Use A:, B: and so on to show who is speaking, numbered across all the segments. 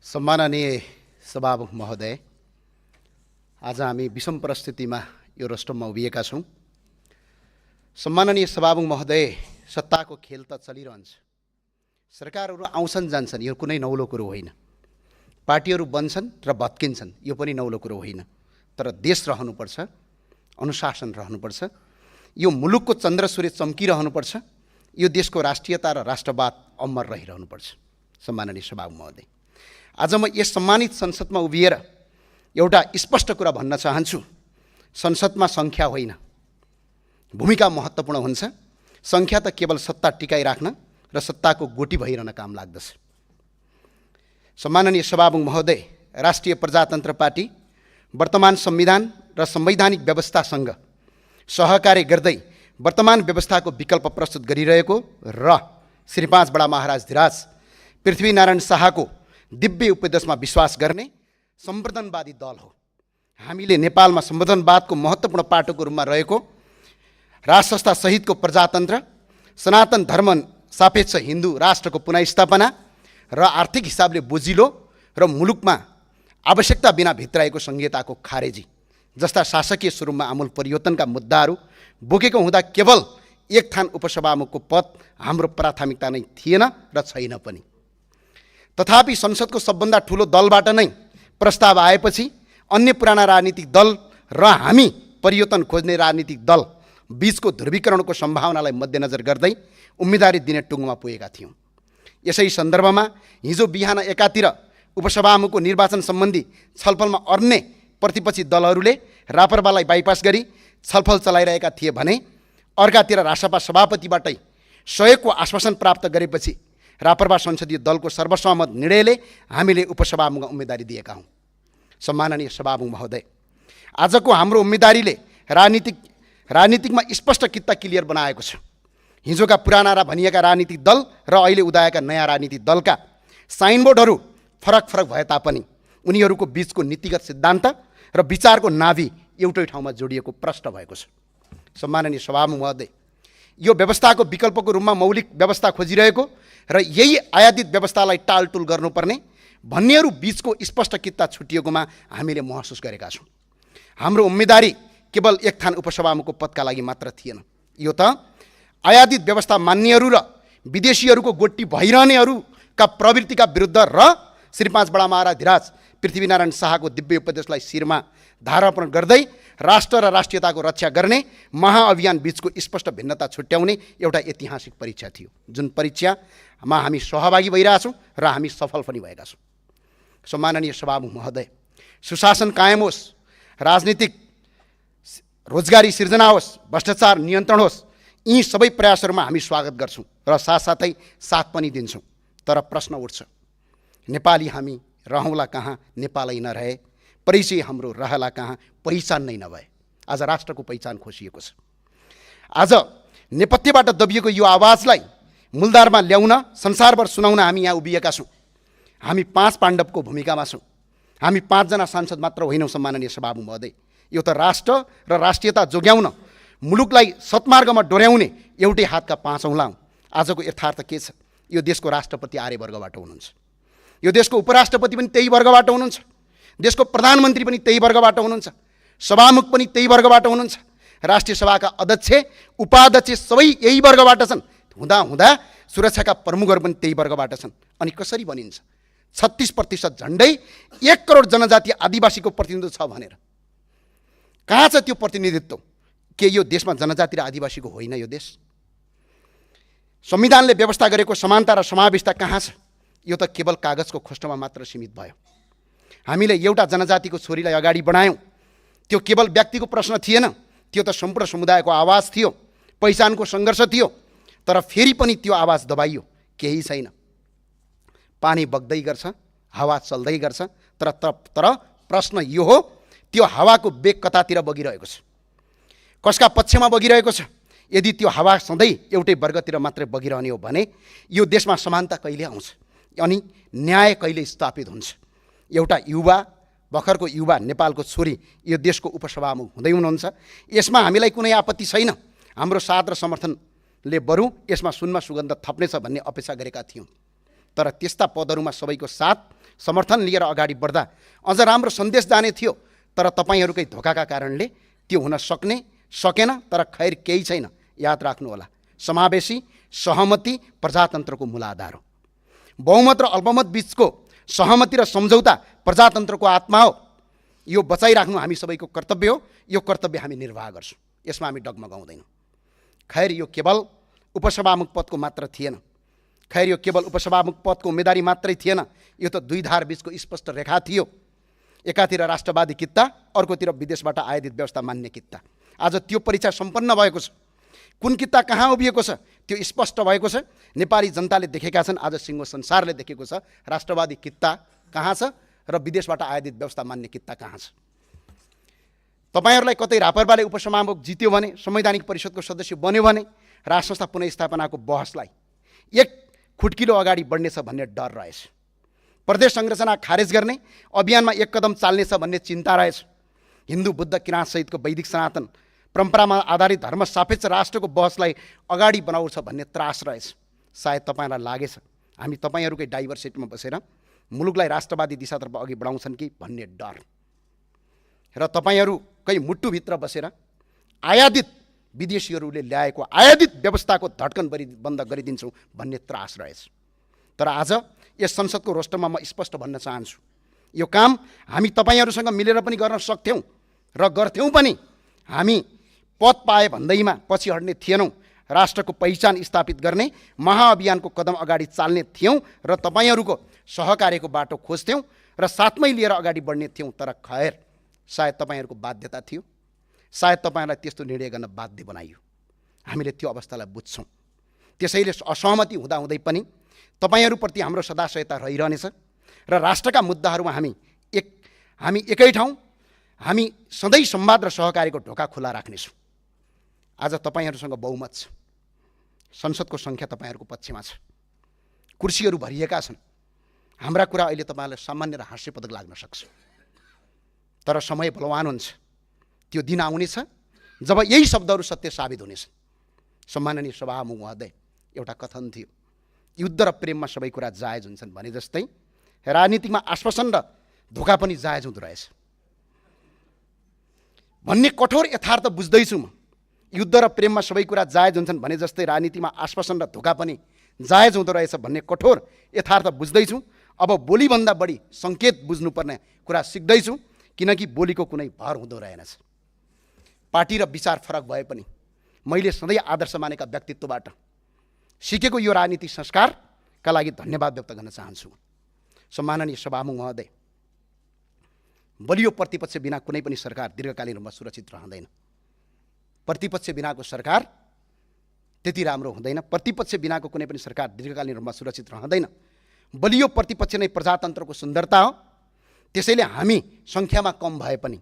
A: सम्माननीय सभामुख महोदय, आज हामी विषम परिस्थितिमा यो रोस्टममा उभिएका छौँ। सम्माननीय सभामुख महोदय, सत्ताको खेल त चलिरहन्छ। सरकारहरू आउँछन् जान्छन्, यो कुनै नौलो कुरो होइन। पार्टीहरू बन्छन् र भत्किन्छन्, यो पनि नौलो कुरो होइन। तर देश रहनुपर्छ, अनुशासन रहनुपर्छ, यो मुलुकको चन्द्र सूर्य चम्किरहनुपर्छ, यो देशको राष्ट्रियता र राष्ट्रवाद अमर रहिरहनुपर्छ। सम्माननीय सभामुख महोदय, आज म यस सम्मानित संसदमा उभिएर एउटा स्पष्ट कुरा भन्न चाहन्छु। संसदमा सङ्ख्या होइन, भूमिका महत्त्वपूर्ण हुन्छ। सङ्ख्या त केवल सत्ता टिकाइराख्न र सत्ताको गोटी भइरहन काम लाग्दछ। सम्माननीय सभामुख महोदय, राष्ट्रिय प्रजातन्त्र पार्टी वर्तमान संविधान र संवैधानिक व्यवस्थासँग सहकार्य गर्दै वर्तमान व्यवस्थाको विकल्प प्रस्तुत गरिरहेको र श्री 5 बडा महाराज धिराज पृथ्वीनारायण शाहको दिव्य उपदेशमा विश्वास गर्ने सम्वर्धनवादी दल हो। हामीले नेपालमा सम्वर्धनवादको महत्त्वपूर्ण पाटोको रूपमा रहेको राष्ट्र संस्था सहितको प्रजातन्त्र, सनातन धर्म सापेक्ष हिन्दू राष्ट्रको पुनःस्थापना र आर्थिक हिसाबले बोजिलो र मुलुकमा आवश्यकता बिना भित्राएको संहिताको खारेजी जस्ता शासकीय स्वरूपमा आमूल परिवर्तनका मुद्दाहरू बोकेको हुँदा केवल एक थान उपसभामुखको पद हाम्रो प्राथमिकता नै थिएन र छैन पनि। तथापि संसदको सबभन्दा ठुलो दलबाट नै प्रस्ताव आएपछि अन्य पुराना राजनीतिक दल र हामी परिवर्तन खोज्ने राजनीतिक दल बीचको ध्रुवीकरणको सम्भावनालाई मध्यनजर गर्दै उम्मेदवारी दिने टुङ्गोमा पुगेका थियौँ। यसै सन्दर्भमा हिजो बिहान एकातिर उपसभामुखको निर्वाचन सम्बन्धी छलफलमा अन्य प्रतिपक्षी दलहरूले रापरपालाई बाइपास गरी छलफल चलाइरहेका थिए भने अर्कातिर रासपा सभापतिबाटै सहयोगको आश्वासन प्राप्त गरेपछि रापरपा संसदीय दलको सर्वसम्मत निर्णयले हामीले उपसभामुखमा उम्मेदवारी दिएका हौँ। सम्माननीय सभामुख महोदय, आजको हाम्रो उम्मेदवारीले राजनीतिकमा स्पष्ट कित्ता क्लियर बनाएको छ। हिजोका पुराना र भनिएका राजनीतिक दल र अहिले उदाएका नयाँ राजनीतिक दलका साइनबोर्डहरू फरक फरक भए तापनि उनीहरूको बीचको नीतिगत सिद्धान्त र विचारको नाभि एउटै ठाउँमा जोडिएको प्रष्ट भएको छ। सम्माननीय सभामुख महोदय, यो व्यवस्थाको विकल्पको रूपमा मौलिक व्यवस्था खोजिरहेको र यही आयातित व्यवस्थालाई टालटुल गर्नुपर्ने भन्नेहरू बीचको स्पष्ट कित्ता छुटिएकोमा हामीले महसुस गरेका छौँ। हाम्रो उम्मेदवारी केवल एक थान उपसभामुखको पदका लागि मात्र थिएन। यो त आयातित व्यवस्था मान्नेहरू र विदेशीहरूको गोटी भइरहनेहरूका प्रवृत्तिका विरुद्ध र श्री 5 बडा महाराज धिराज पृथ्वीनारायण शाहको दिव्य उपदेशलाई शिरमा धारण गर्दै राष्ट्र र राष्ट्रियताको रक्षा गर्ने महाअभियान बीचको स्पष्ट भिन्नता छुट्याउने एउटा ऐतिहासिक परीक्षा थियो, जुन परीक्षामा हामी सहभागी भइरहेछौँ र हामी सफल पनि भएका छौँ। सम्माननीय सभामुख महोदय, सुशासन कायम होस्, राजनीतिक रोजगारी सिर्जना होस्, भ्रष्टाचार नियन्त्रण होस्, यी सबै प्रयासहरूमा हामी स्वागत गर्छौँ र साथसाथै साथ पनि दिन्छौँ। तर प्रश्न उठ्छ, नेपाली हामी रहौँला कहाँ नेपालै नरहे, परिचय हाम्रो रहला कहाँ पहिचान नै नभए। आज राष्ट्रको पहिचान खोसिएको छ। आज नेपथ्यबाट दबिएको यो आवाजलाई मूलधारमा ल्याउन, संसारभर सुनाउन हामी यहाँ उभिएका छौँ। हामी 5 पाण्डवको भूमिकामा छौँ। हामी 5 जना सांसद मात्र होइनौँ। सम्माननीय सभामुख महोदय, यो त राष्ट्र र राष्ट्रियता जोगाउन, मुलुकलाई सत्मार्गमा डोर्याउने एउटै हातका 5 औँला हौँ। आजको यथार्थ के छ? यो देशको राष्ट्रपति आर्यवर्गबाट हुनुहुन्छ, यो देशको उपराष्ट्रपति पनि त्यही वर्गबाट हुनुहुन्छ, देशको प्रधानमन्त्री पनि त्यही वर्गबाट हुनुहुन्छ, सभामुख पनि त्यही वर्गबाट हुनुहुन्छ, राष्ट्रिय सभाका अध्यक्ष उपाध्यक्ष सबै यही वर्गबाट छन्। हुँदा सुरक्षाका प्रमुखहरू पनि त्यही वर्गबाट छन्। अनि कसरी भनिन्छ 36% झन्डै 1 करोड जनजाति आदिवासीको प्रतिनिधित्व छ भनेर? कहाँ छ त्यो प्रतिनिधित्व? के यो देशमा जनजाति र आदिवासीको होइन यो देश? संविधानले व्यवस्था गरेको समानता र समावेशता कहाँ छ? यो त केवल कागजको खोस्टोमा मात्र सीमित भयो। हामीले एउटा जनजातिको छोरीलाई अगाडि बढायौँ, त्यो केवल व्यक्तिको प्रश्न थिएन, त्यो त सम्पूर्ण समुदायको आवाज थियो, पहिचानको सङ्घर्ष थियो। तर फेरि पनि त्यो आवाज दबाइयो, केही छैन। पानी बग्दै गर्छ, हावा चल्दै गर्छ, तर प्रश्न यो हो, त्यो हावाको बेग कतातिर बगिरहेको छ, कसका पक्षमा बगिरहेको छ? यदि त्यो हावा सधैँ एउटै वर्गतिर मात्रै बगिरहने हो भने यो देशमा समानता कहिले आउँछ अनि न्याय कहिले स्थापित हुन्छ? एउटा युवा, भर्खरको युवा नेपालको छोरी यो देशको उपसभामुख हुँदै हुनुहुन्छ। यसमा हामीलाई कुनै आपत्ति छैन। हाम्रो साथ र समर्थनले बरु यसमा सुनमा सुगन्ध थप्नेछ भन्ने अपेक्षा गरेका थियौँ। तर त्यस्ता पदहरूमा सबैको साथ समर्थन लिएर अगाडि बढ्दा अझ राम्रो सन्देश जाने थियो, तर तपाईँहरूकै धोकाका कारणले त्यो हुन सकेन। तर खैर केही छैन, याद राख्नुहोला, समावेशी सहमति प्रजातन्त्रको मूल आधार हो। बहुमत र अल्पमत बीचको सहमति र सम्झौता प्रजातन्त्रको आत्मा हो। यो बचाइराख्नु हामी सबैको कर्तव्य हो। यो कर्तव्य हामी निर्वाह गर्छौँ, यसमा हामी डगमगाउँदैनौँ। खैर यो केवल उपसभामुख पदको मात्र थिएन, खैर यो केवल उपसभामुख पदको उम्मेदवारी मात्रै थिएन, यो त दुई धार बीचको स्पष्ट रेखा थियो। एकातिर राष्ट्रवादी कित्ता, अर्कोतिर विदेशबाट आयातित व्यवस्था मान्ने कित्ता। आज त्यो परीक्षा सम्पन्न भएको छ। कुन कित्ता कहाँ उभिएको छ त्यो स्पष्ट भएको छ। नेपाली जनताले देखेका छन्, आज सिङ्गो संसारले देखेको छ राष्ट्रवादी कित्ता कहाँ छ र विदेशबाट आयातित व्यवस्था मान्ने कित्ता कहाँ छ। तपाईँहरूलाई कतै रापरपाले उपसभामुख जित्यो भने, संवैधानिक परिषदको सदस्य बन्यो भने राष्ट्र संस्था पुनर्स्थापनाको बहसलाई एक खुट्किलो अगाडि बढ्नेछ भन्ने डर रहेछ। प्रदेश संरचना खारेज गर्ने अभियानमा एक कदम चाल्नेछ भन्ने चिन्ता रहेछ। हिन्दू बुद्ध किराँत सहितको वैदिक सनातन परम्परामा आधारित धर्म सापेक्ष राष्ट्रको बहसलाई अगाडि बनाउँछ भन्ने त्रास रहेछ। सायद तपाईँलाई लागेछ हामी तपाईँहरूकै डाइभर्सिटीमा बसेर मुलुकलाई राष्ट्रवादी दिशातर्फ अघि बढाउँछन् कि भन्ने डर, र तपाईँहरूकै मुटुभित्र बसेर आयातित विदेशीहरूले ल्याएको आयातित व्यवस्थाको धड्कन बन्द गरिदिन्छौँ भन्ने त्रास रहेछ। तर आज यस संसदको रोस्टरमा म स्पष्ट भन्न चाहन्छु, यो काम हामी तपाईँहरूसँग मिलेर पनि गर्न सक्थ्यौँ र गर्थ्यौँ पनि। हामी पद पाए भन्दैमा पछि हट्ने थिएनौँ। राष्ट्रको पहिचान स्थापित गर्ने महाअभियानको कदम अगाडि चाल्ने थियौँ र तपाईँहरूको सहकार्यको बाटो खोज्थ्यौँ र साथमै लिएर अगाडि बढ्ने थियौँ। तर खैर सायद तपाईँहरूको बाध्यता थियो, सायद तपाईँहरूलाई त्यस्तो निर्णय गर्न बाध्य बनाइयो। हामीले त्यो अवस्थालाई बुझ्छौँ। त्यसैले असहमति हुँदाहुँदै पनि तपाईँहरूप्रति हाम्रो सदाशयता रहिरहनेछ र राष्ट्रका मुद्दाहरूमा हामी एकै ठाउँ, हामी सधैँ संवाद र सहकार्यको ढोका खुला राख्नेछौँ। आज तपाईँहरूसँग बहुमत छ, संसदको सङ्ख्या तपाईँहरूको पक्षमा छ, कुर्सीहरू भरिएका छन्। हाम्रा कुरा अहिले तपाईँहरूलाई सामान्य र हास्यपदक लाग्न सक्छ, तर समय बलवान हुन्छ। त्यो दिन आउनेछ जब यही शब्दहरू सत्य साबित हुनेछन्। सम्माननीय सभामुख महोदय, एउटा कथन थियो, युद्ध र प्रेममा सबै कुरा जायज हुन्छन् भने जस्तै राजनीतिमा आश्वासन र धोका पनि जायज हुँदो रहेछ भन्ने कठोर यथार्थ बुझ्दैछु म। युद्ध र प्रेममा सबै कुरा जायज हुन्छन् भने जस्तै राजनीतिमा आश्वासन र धोका पनि जायज हुँदो रहेछ भन्ने कठोर यथार्थ बुझ्दैछु। अब बोलीभन्दा बढी सङ्केत बुझ्नुपर्ने कुरा सिक्दैछु, किनकि बोलीको कुनै भर हुँदो रहेनछ। पार्टी र विचार फरक भए पनि मैले सधैँ आदर्श मानेका व्यक्तित्वबाट सिकेको यो राजनीतिक संस्कारका लागि धन्यवाद व्यक्त गर्न चाहन्छु। सम्माननीय सभामुख महोदय, बलियो प्रतिपक्ष बिना कुनै पनि सरकार दीर्घकालीन रूपमा सुरक्षित रहँदैन। प्रतिपक्ष बिनाको सरकार त्यति राम्रो हुँदैन। प्रतिपक्ष बिनाको कुनै पनि सरकार दीर्घकालीन रूपमा सुरक्षित रहँदैन। बलियो प्रतिपक्ष नै प्रजातन्त्रको सुन्दरता हो। त्यसैले हामी सङ्ख्यामा कम भए पनि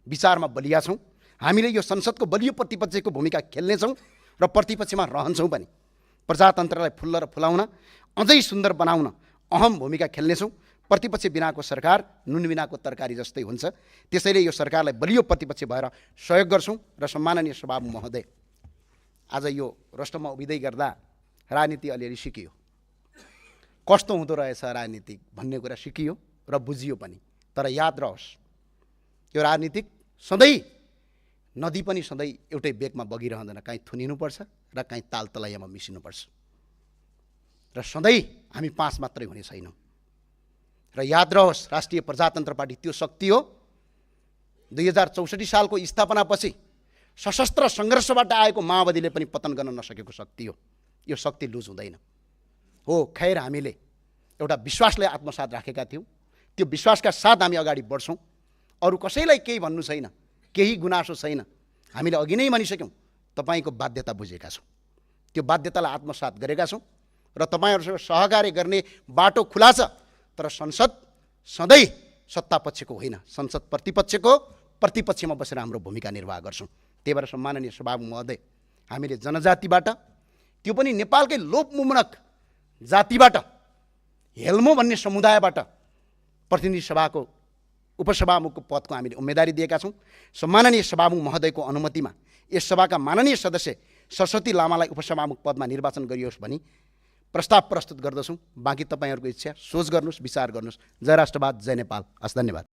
A: विचारमा बलिया छौँ। हामीले यो संसदको बलियो प्रतिपक्षको भूमिका खेल्नेछौँ र प्रतिपक्षमा रहन्छौँ पनि। प्रजातन्त्रलाई फुल्ल र फुलाउन, अझै सुन्दर बनाउन अहम भूमिका खेल्नेछौँ। प्रतिपक्ष बिनाको सरकार नुन बिनाको तरकारी जस्तै हुन्छ। त्यसैले यो सरकारलाई बलियो प्रतिपक्ष भएर सहयोग गर्छौँ। र सम्माननीय सभामुख महोदय, आज यो रोस्टरमा उभिँदै गर्दा राजनीति अलिअलि सिकियो, कस्तो हुँदो रहेछ राजनीति भन्ने कुरा सिकियो र बुझियो पनि। तर याद रहोस्, यो राजनीतिक सधैँ नदी पनि सधैँ एउटै बेगमा बगिरहँदैन। काहीँ थुनिनुपर्छ र काहीँ ताल तलैयामा मिसिनुपर्छ र सधैँ हामी पाँच मात्रै हुने छैनौँ। र याद रहोस्, राष्ट्रिय प्रजातन्त्र पार्टी त्यो शक्ति हो 2064 सालको स्थापनापछि सशस्त्र सङ्घर्षबाट आएको माओवादीले पनि पतन गर्न नसकेको शक्ति हो। यो शक्ति लुज हुँदैन हो। खैर हामीले एउटा विश्वासलाई आत्मसात राखेका थियौँ। त्यो विश्वासका साथ हामी अगाडि बढ्छौँ। अरू कसैलाई केही भन्नु छैन, केही गुनासो छैन। हामीले अघि नै भनिसक्यौँ, तपाईँको बाध्यता बुझेका छौँ, त्यो बाध्यतालाई आत्मसात गरेका छौँ र तपाईँहरूसँग सहकार्य गर्ने बाटो खुला छ। तर संसद सधैँ सत्ता पक्षको होइन, संसद प्रतिपक्षको प्रतिपक्षमा बसेर हाम्रो भूमिका निर्वाह गर्छौँ। त्यही भएर सम्माननीय सभामुख महोदय, हामीले जनजातिबाट, त्यो पनि नेपालकै लोकमुमनक जातिबाट, हेल्मो भन्ने समुदायबाट प्रतिनिधि सभाको उपसभामुखको पदको हामीले उम्मेदवारी दिएका छौँ। सम्माननीय सभामुख महोदयको अनुमतिमा यस सभाका माननीय सदस्य सरस्वती लामालाई उपसभामुख पदमा निर्वाचन गरियोस् भनी प्रस्ताव प्रस्तुत गर्दछौँ। बाँकी तपाईँहरूको इच्छा, सोच गर्नुहोस्, विचार गर्नुहोस्। जय राष्ट्रवाद, जय नेपाल। हस्, धन्यवाद।